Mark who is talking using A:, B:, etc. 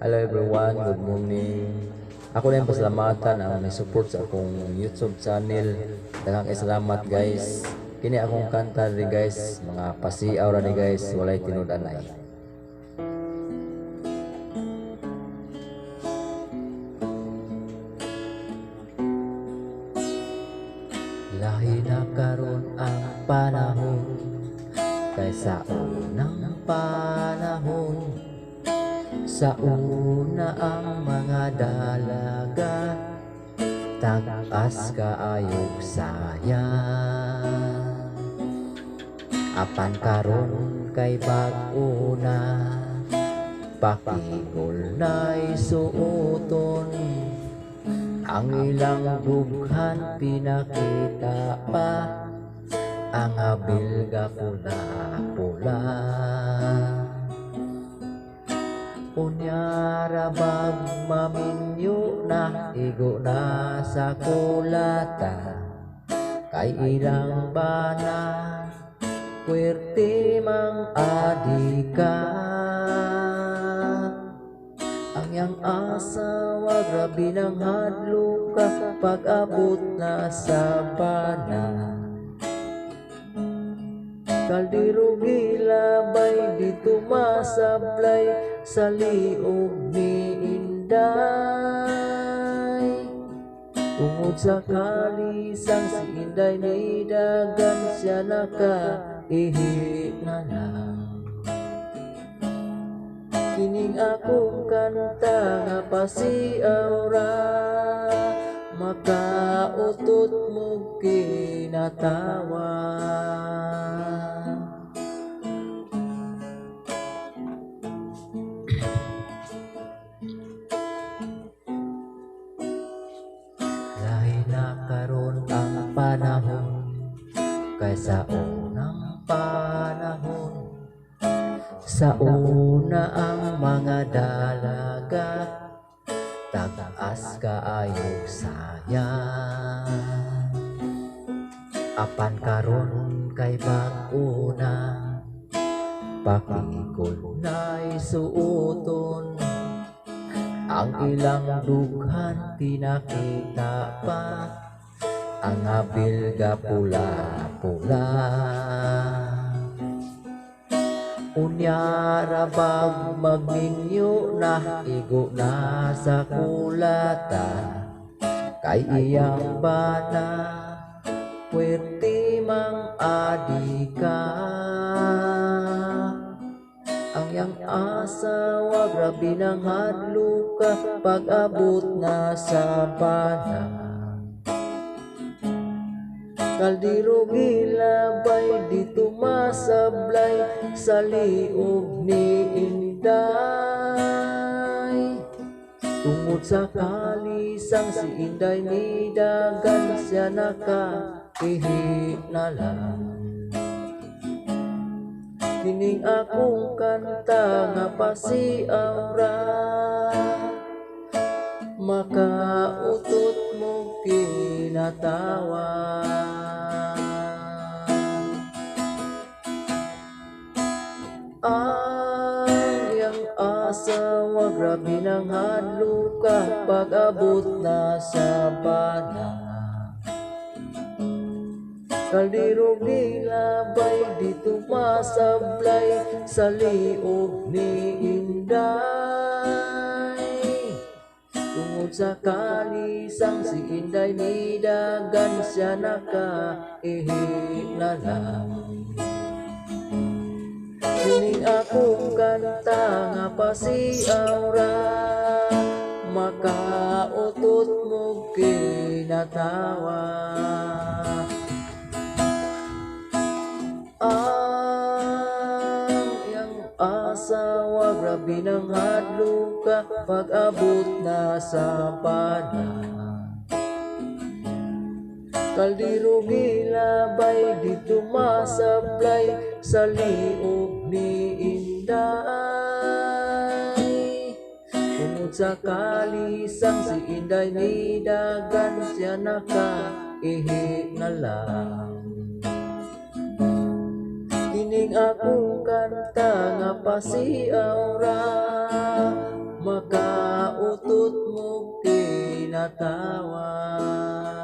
A: Hello everyone, good morning. Ako na yung pasalamatan ang may support sa akong YouTube channel. Daghang kay salamat guys. Kini akong kanta rin guys, mga pasiaw ra ni guys, walay tinud-anay. Lahi na karon ang panahon kaysa unang panahon. Sa una ang mga dalaga, tagas kaayog saya. Apan karon kay bag-o na, pakigol na'y suoton. Ang ilang dughan pinakita pa, ang abilga pula-pula. Unyara bag maminyo na, igo na sa kulata. Kay ilang bana, puwerte mang adika. Ang yang asawa, grabe ng hadlo ka, pag-abot na sa bana. Kaldero gilabay, dito masablay, sa liog ni Inday. Tungod sa kalisang si Inday ni dagan, siya nakaihi na lang. Kining akong kanta nga pasiaw ra, makautot mo kinatawa. Lahi na karon ang panahon kaysa unang panahon. Sa una ang mga dalaga, tagas kaayog saya. Apan karon kay bag-o na, pakigol na'y suoton. Ang ilang dughan pinakita pa, ang abilga pula-pula. Unyara bag magminyo na, igo na sa kulata. Kay iyang bana, puwerte mang adika. Ang yang asawa, grabe ng hadlo ka, pag-abot na sa bana. Kaldero gilabay, dito masablay, sa liog ni Inday. Tungod sa kalisang si Inday ni dagan, siya nakaihi na lang. Kining akong kanta nga pasiaw ra, makautot mo kinatawa. Ang iyang asawa, grabe ng hadlo ka, pag-abot na sa bana. Kaldero gilabay, dito masablay, sa liog ni Inday. Tungod sa kalisang si Inday ni dagan, siya nakaihi na lang. Kining akong kanta nga pasiaw ra, makautot mo kinatawa. Ang iyang asawa, grabe ng hadlo ka, pag-abot na sa bana. Kaldero gilabay, dito masablay, sa liog ni Inday. Tungod sa kalisang si Inday ni dagan, siya nakaihi na lang. Kining akong kanta nga pasiaw ra, maka pinatawad.